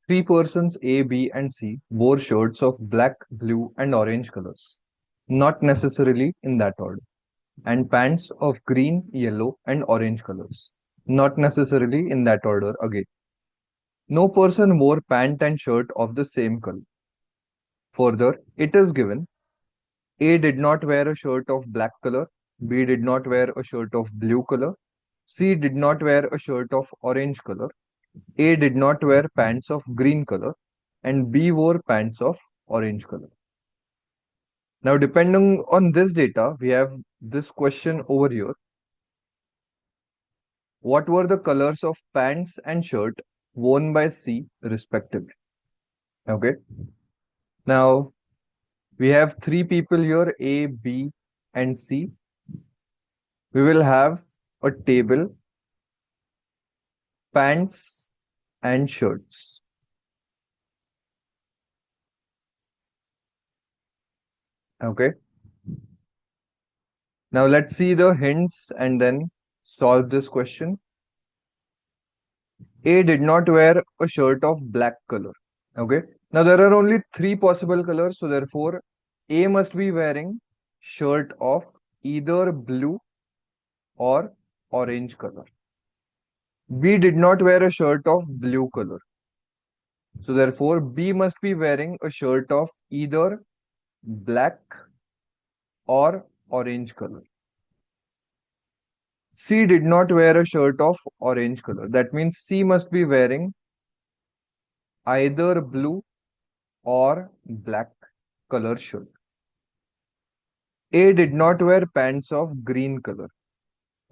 Three persons A, B, and C wore shirts of black, blue, and orange colors, not necessarily in that order, and pants of green, yellow, and orange colors, not necessarily in that order again. No person wore pant and shirt of the same color. Further, it is given A did not wear a shirt of black color, B did not wear a shirt of blue color, C did not wear a shirt of orange color, A did not wear pants of green color, and B wore pants of orange color. Now, depending on this data, we have this question over here. What were the colors of pants and shirt worn by C respectively? Okay. Now, we have three people here, A, B, and C. We will have a table, pants and shirts. Okay. Now let's see the hints and then solve this question. A did not wear a shirt of black color. Okay. Now there are only three possible colors, so therefore A must be wearing shirt of either blue or orange color. B did not wear a shirt of blue color. So therefore B must be wearing a shirt of either black or orange color. C did not wear a shirt of orange color. That means C must be wearing either blue or black color shirt. A did not wear pants of green color.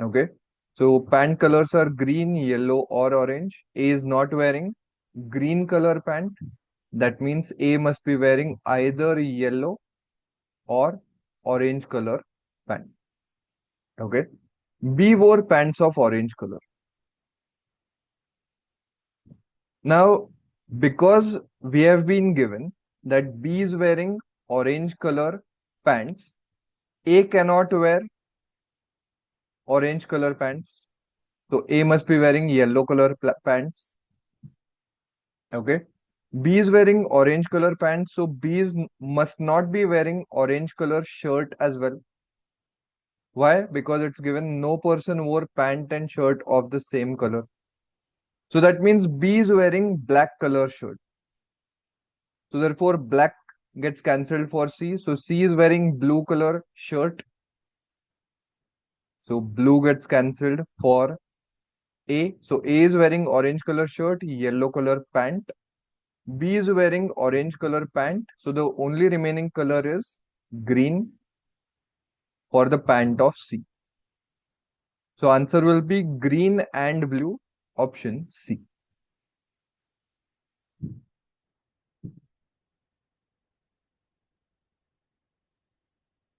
Okay. So pant colors are green, yellow, or orange. A is not wearing green color pant. That means A must be wearing either yellow or orange color pant. Okay. B wore pants of orange color. Now, because we have been given that B is wearing orange color pants, A cannot wear orange color pants. So A must be wearing yellow color pants. Okay. B is wearing orange color pants, so must not be wearing orange color shirt as well. Why? Because it's given no person wore pant and shirt of the same color. So that means B is wearing black color shirt. So therefore black gets cancelled for C. So C is wearing blue color shirt. So blue gets cancelled for A. So A is wearing orange color shirt, yellow color pant. B is wearing orange color pant. So the only remaining color is green for the pant of C. So answer will be green and blue, option C.